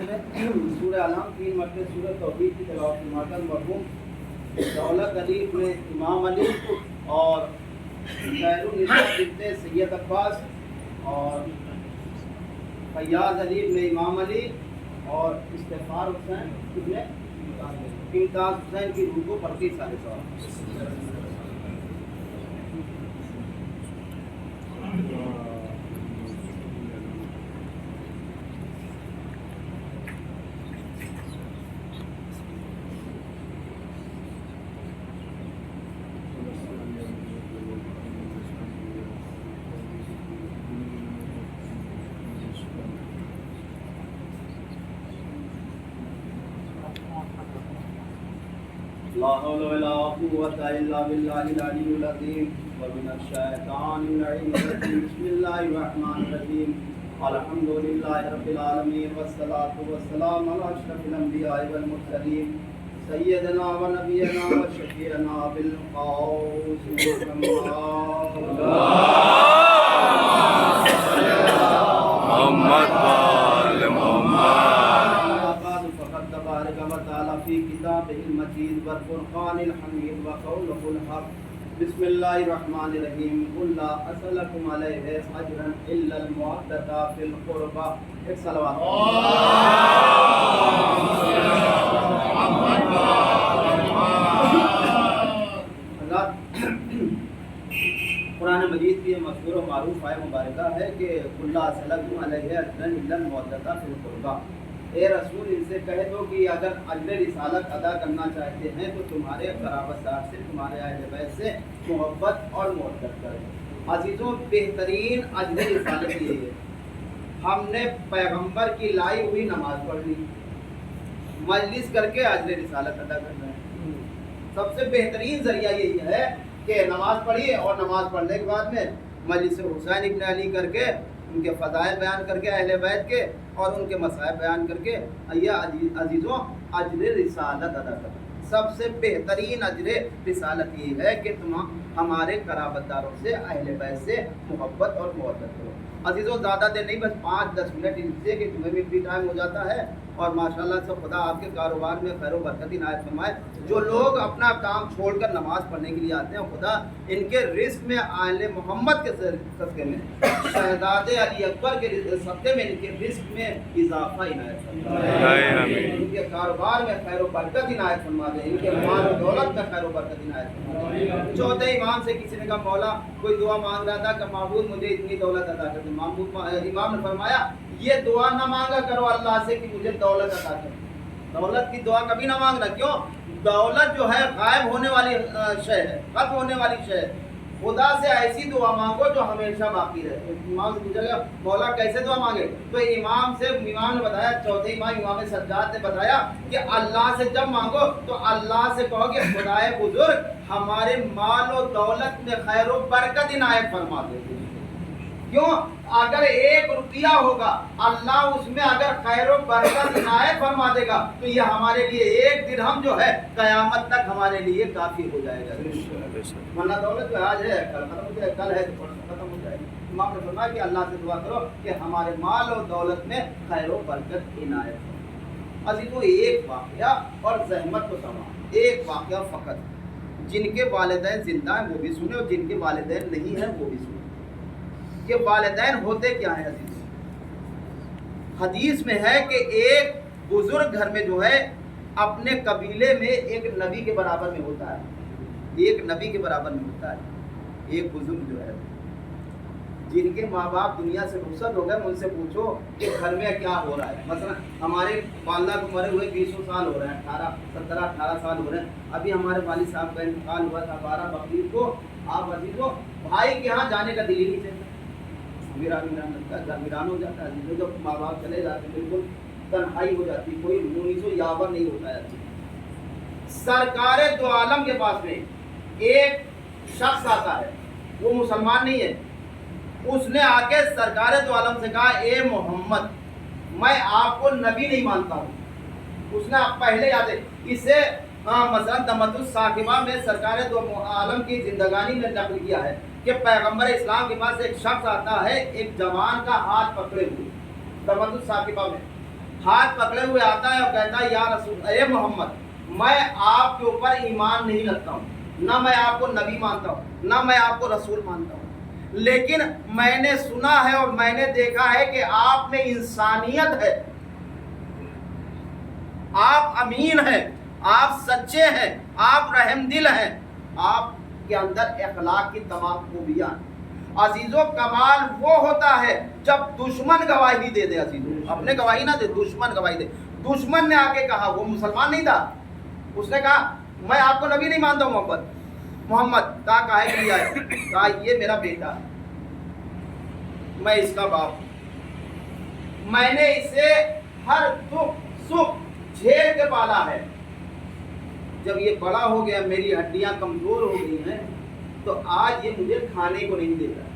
میں سورہ علام 3 مرتبہ سورہ توحید کی تلاوت فرماتا مرحوم دولت علی ابن امام علی اور خیر النساء بنت سید عباس اور فیاض علی ابن امام علی اور استغفار حسین ابن امتاز حسین کی روح کو پڑھتی سارے سوال. لا حول ولا قوة إلا بالله العلي العظيم ومن الشيطان اللعين الرجيم. بسم الله الرحمن الرحيم. الحمد لله رب العالمين والصلاة والسلام على أشرف الأنبياء والمرسلين سيدنا ونبينا وشفيعنا بالقوس في كتابه المجيد والفرقان الحميد وقوله الحق. بسم الله الرحمن الرحيم. قل لا أسألكم عليه أجرا إلا المودة في القربى. ایک صلوات. قرآن مجید کی مشہور و معروف آیت مبارکہ ہے کہ قل لا أسألكم عليه أجرا إلا المودة في القربى. اے رسول ان سے کہہ دو کہ اگر اجر رسالت ادا کرنا چاہتے ہیں تو تمہارے قرابت دار سے تمہارے اہل بیت سے محبت اور محبت کرو. عزیزوں بہترین اجر رسالت یہ ہے ہم نے پیغمبر کی لائی ہوئی نماز پڑھ لی, مجلس کر کے اجر رسالت ادا کرنا ہے. سب سے بہترین ذریعہ یہی ہے کہ نماز پڑھیے اور نماز پڑھنے کے بعد میں مجلس حسین ابن علی کر کے ان کے فضائل بیان کر کے اہل بیت کے اور ان کے مصائب بیان کر کے عزیزوں اجر رسالت ادا کرو. سب سے بہترین اجر رسالت یہ ہے کہ تم ہمارے قرابت داروں سے اہل بیت سے محبت اور محبت کرو. عزیزوں زیادہ دیر نہیں, بس 5-10 منٹ ان سے کہ تمہیں بھی فری ٹائم ہو جاتا ہے. اور ماشاءاللہ سب خدا آپ کے کاروبار میں خیر و برکت عنایت فرمائے. جو لوگ اپنا کام چھوڑ کر نماز پڑھنے کے لیے آتے ہیں خدا ان کے رزق میں آل محمد کے صدقے میں شہزادے علی اکبر کے صدقے میں ان کے رزق میں اضافہ عنایت فرمائے. ان کے کاروبار میں خیر و برکت عنایت فرما دے. ان کے مال و دولت میں خیر و برکت عنایت فرما دے. چوتھے امام سے کسی نے کہا مولا کوئی دعا مانگ رہا تھا کہ معبود مجھے اتنی دولت عطا کر دے. امام نے فرمایا یہ دعا نہ مانگا کرو اللہ سے کہ مجھے دولت عطا کر. دولت کی دعا کبھی نہ مانگنا. کیوں؟ دولت جو ہے غائب ہونے والی شے ہے, ختم ہونے والی شے ہے. خدا سے ایسی دعا مانگو جو ہمیشہ باقی رہے. امام سے پوچھا گیا مولا کیسے دعا مانگے, تو امام نے بتایا, چوتھے امام سجاد نے بتایا کہ اللہ سے جب مانگو تو اللہ سے کہو کہ خدائے بزرگ ہمارے مال و دولت میں خیر و برکت عنایت فرما دے. کیوں؟ اگر 1 روپیہ ہوگا اللہ اس میں اگر خیر و برکت عنایت فرما دے گا تو یہ ہمارے لیے 1 درہم جو ہے قیامت تک ہمارے لیے کافی ہو جائے گا. ورنہ دولت جو آج ہے کل ختم ہو جائے, کل ہے تو ختم ہو جائے. امام نے فرمایا کہ اللہ سے دعا کرو کہ ہمارے مال و دولت میں خیر و برکت عنایت فرما. عزیزوں ایک واقعہ اور زحمت کو سما, ایک واقعہ فقط. جن کے والدین زندہ ہیں وہ بھی سنے اور جن کے والدین نہیں ہیں وہ بھی سنے کہ والدین ہوتے کیا ہیں. عزیز حدیث میں ہے کہ ایک بزرگ گھر میں جو ہے اپنے قبیلے میں ایک نبی کے برابر میں ہوتا ہے, ایک نبی کے برابر میں ہوتا ہے. ایک بزرگ جو ہے جن کے ماں باپ دنیا سے رخصت ہو گئے, ان سے پوچھو کہ گھر میں کیا ہو رہا ہے. مثلا ہمارے والدہ کو مرے ہوئے 20 سال ہو رہے ہیں, 17-18 سال ہو رہے ہیں. ابھی ہمارے والد صاحب کا انتقال ہوا تھا 12 بقرعید کو. آپ عزیزوں بھائی کے ہاں جانے کا دل ہی نہیں چاہتا, ویران ہو جاتا ہے. جب ماں باپ چلے جاتے ہیں بالکل تنہائی ہو جاتی, کوئی مونس و یاور نہیں ہوتا ہے. سرکار دو عالم کے پاس میں ایک شخص آتا ہے, وہ مسلمان نہیں ہے. اس نے آ کے سرکار دو عالم سے کہا اے محمد میں آپ کو نبی نہیں مانتا ہوں. اس نے پہلے یاد ہے اسے مثلا دمت الثاقبہ میں سرکار دو عالم کی زندگانی میں نقل کیا ہے کہ پیغمبر اسلام کے پاس ایک شخص آتا ہے ایک جوان کا ہاتھ پکڑے ہوئے دمت الثاقبہ میں. ہاتھ پکڑے ہوئے آتا ہے اور کہتا ہے یا رسول اے محمد میں آپ کے اوپر ایمان نہیں رکھتا ہوں، نہ میں آپ کو نبی مانتا ہوں، نہ میں آپ کو رسول مانتا ہوں، لیکن میں نے سنا ہے اور میں نے دیکھا ہے کہ آپ میں انسانیت ہے، آپ امین ہیں، آپ سچے ہیں، آپ رحم دل ہیں، آپ کے اندر اخلاق کی تمام خوبیاں۔ عزیزوں کمال وہ ہوتا ہے جب دشمن گواہی دے دے، عزیزوں اپنے گواہی نہ دے، دشمن گواہی دے۔ دشمن نے آ کے کہا، وہ مسلمان نہیں تھا، اس نے کہا میں آپ کو نبی نہیں مانتا ہوں محمد، کہا کاہے کے لیے آئے؟ کہا یہ میرا بیٹا، میں اس کا باپ، میں نے اسے ہر دکھ سکھ جھیل کے پالا ہے، جب یہ بڑا ہو گیا میری ہڈیاں کمزور ہو گئی ہیں تو آج یہ مجھے کھانے کو نہیں دیتا۔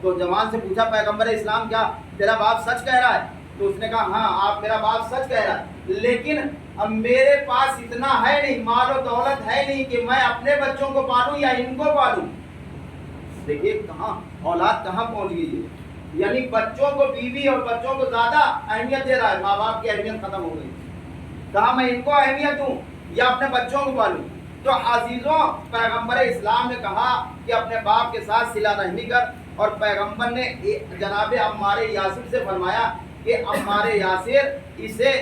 تو جوان سے پوچھا پیغمبر اسلام کیا تیرا باپ سچ کہہ رہا ہے؟ تو اس نے کہا ہاں آپ میرا باپ سچ کہہ رہا ہے، لیکن اب میرے پاس اتنا ہے نہیں، مال و دولت ہے نہیں کہ میں اپنے بچوں کو پالوں یا ان کو پالوں۔ دیکھیے کہاں اولاد کہاں پہنچ گئی ہے، یعنی بچوں کو بیوی اور بچوں کو زیادہ اہمیت دے رہا ہے، ماں باپ کی اہمیت ختم ہو گئی۔ کہا میں ان کو اہمیت دوں یا اپنے بچوں کو پالوں؟ تو عزیزوں پیغمبر اسلام نے کہا کہ اپنے باپ کے ساتھ صلہ رحمی کر، اور پیغمبر نے جناب عمار یاسر سے فرمایا کہ عمار یاسر اسے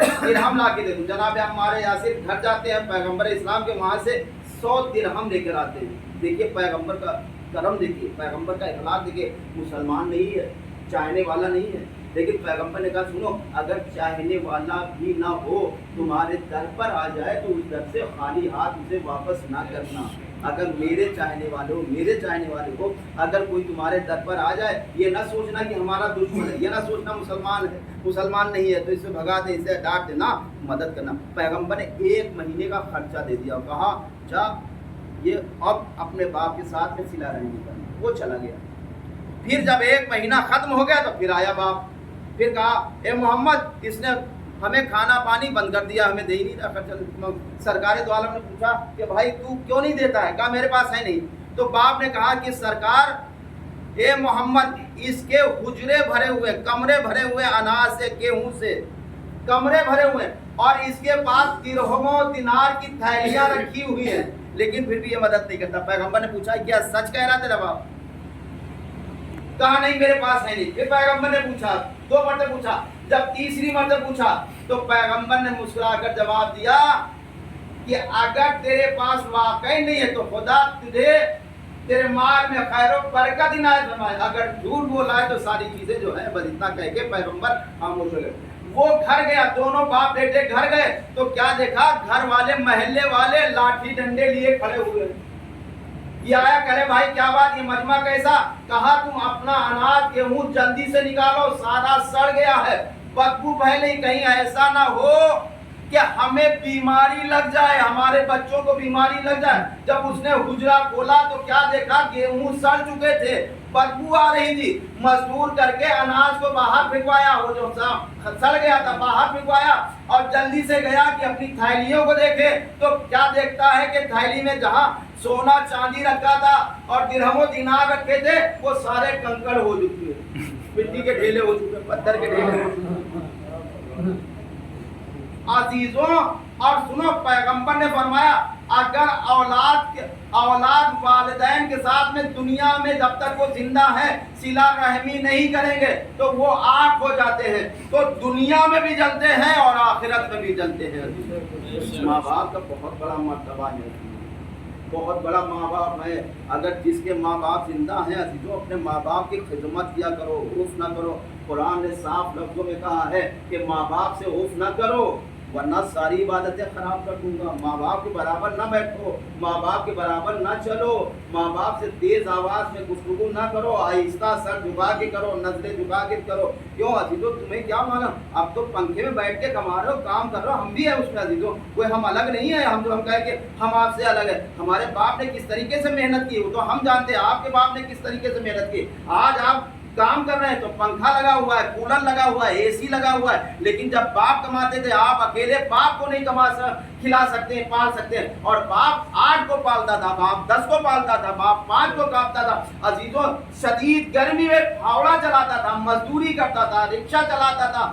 درہم لا کے دے دوں۔ جناب عمار یاسر گھر جاتے ہیں پیغمبر اسلام کے، وہاں سے 100 درہم لے کر آتے ہیں۔ دیکھیے پیغمبر کا کرم، دیکھیے پیغمبر کا اخلاق، دیکھیے مسلمان نہیں ہے، چاہنے والا نہیں ہے، لیکن پیغمبر نے کہا سنو اگر چاہنے والا بھی نہ ہو تمہارے در پر آ جائے تو اس در سے خالی ہاتھ اسے واپس نہ کرنا۔ اگر میرے چاہنے والے ہو، میرے چاہنے والے ہو، اگر کوئی تمہارے در پر آ جائے یہ نہ سوچنا کہ ہمارا دشمن ہے، یہ نہ سوچنا مسلمان نہیں ہے تو اسے بھگا دے، اسے ڈانٹ دینا، مدد کرنا۔ پیغمبر نے 1 مہینے کا خرچہ دے دیا اور کہا جا یہ اب اپنے باپ کے ساتھ میں صلہ رحمی کرنا۔ وہ چلا گیا۔ پھر جب 1 مہینہ ختم ہو گیا تو پھر آیا باپ، پھر کہا اے محمد اس نے ہمیں کھانا پانی بند کر دیا، ہمیں دے ہی نہیں رہا خرچہ۔ سرکار دو عالم نے پوچھا کہ بھائی تو کیوں نہیں دیتا ہے؟ کہا میرے پاس ہے نہیں۔ تو باپ نے کہا کہ سرکار اے محمد اس کے حجرے بھرے ہوئے، کمرے بھرے ہوئے اناج سے، گیہوں سے کمرے بھرے ہوئے، اور اس کے پاس درہم و دینار کی تھیلیاں رکھی ہوئی ہیں، لیکن پھر بھی یہ مدد نہیں کرتا۔ پیغمبر نے پوچھا کیا سچ کہہ رہا تیرا باپ؟ کہا نہیں میرے پاس ہے نہیں۔ پھر پیغمبر نے پوچھا، 2 مرتبہ پوچھا، جب تیسری مرتبہ پوچھا تو پیغمبر نے مسکرا کر جواب دیا کہ اگر تیرے پاس واقعی نہیں ہے تو خدا تجھے تیرے مال میں خیر و برکت عنایت فرمائے، اگر جھوٹ بولا ہے تو ساری چیزیں جو ہیں بس اتنا کہہ کے پیغمبر خاموش ہو گئے۔ وہ گھر گیا، دونوں باپ بیٹے گھر گئے تو کیا دیکھا، گھر والے محلے والے لاٹھی ڈنڈے لیے کھڑے ہوئے۔ یہ آیا کہے بھائی کیا بات، یہ مجمع کیسا؟ کہا تم اپنا اناج گیہوں جلدی سے نکالو، سارا سڑ گیا ہے، بدبو پہلے ہی، کہیں ایسا نہ ہو کہ ہمیں بیماری لگ جائے، ہمارے بچوں کو بیماری لگ جائے۔ جب اس نے حجرہ کھولا تو کیا دیکھا، گیہوں سڑ چکے تھے، بدبو آ رہی تھی۔ مزدور کر کے اناج کو باہر پھینکوایا، وہ جو سڑ گیا تھا باہر پھینکوایا، اور جلدی سے گیا کہ اپنی تھیلیوں کو دیکھے تو کیا دیکھتا ہے کہ تھیلی میں جہاں سونا چاندی رکھا تھا اور درہم و دینار رکھے تھے وہ سارے کنکڑ ہو چکے، مٹی کے ڈھیلے ہو چکے، پتھر کے ڈھیلے ہو چکے۔ عزیزوں اور سنو پیغمبر نے فرمایا اگر اولاد والدین کے ساتھ میں دنیا میں جب تک وہ زندہ ہے صلہ رحمی نہیں کریں گے تو وہ آگ ہو جاتے ہیں، تو دنیا میں بھی جلتے ہیں اور آخرت میں بھی جلتے ہیں۔ ماں باپ کا بہت بڑا مرتبہ ہے، بہت بڑا ماں باپ ہے۔ اگر جس کے ماں باپ زندہ ہیں عزیزوں اپنے ماں باپ کی خدمت کیا کرو، عوف نہ کرو۔ قرآن نے صاف لفظوں میں کہا ہے کہ ماں باپ سے عوف نہ کرو ورنہ ساری عبادتیں خراب کر دوں گا۔ ماں باپ کے برابر نہ بیٹھو، ماں باپ کے برابر نہ چلو، ماں باپ سے تیز آواز میں گفتگو نہ کرو، آہستہ سر جھکا کے کرو، نظریں جھکا کے کرو۔ کیوں عزیزوں تمہیں کیا معلوم، اب تو پنکھے میں بیٹھ کے کما رہے ہو، کام کر رہے ہو، ہم بھی ہیں اس میں عزیزوں، کوئی ہم الگ نہیں ہے، ہم کہیں کہ ہم آپ سے الگ ہے۔ ہمارے باپ نے کس طریقے سے محنت کی وہ تو ہم جانتے ہیں، آپ کے باپ نے کس طریقے سے محنت کی۔ آج آپ کام کر رہے ہیں تو پنکھا لگا ہوا ہے، کولر لگا ہوا ہے، اے سی لگا ہوا ہے، لیکن جب باپ کماتے تھے آپ اکیلے باپ کو نہیں کھلا سکتے ہیں، پال سکتے ہیں، اور باپ 8 کو پالتا تھا، باپ 10 کو پالتا تھا، باپ 5 کو کاپتا تھا۔ عزیزوں شدید گرمی میں پھاوڑا چلاتا تھا، مزدوری کرتا تھا، رکشہ چلاتا تھا،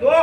2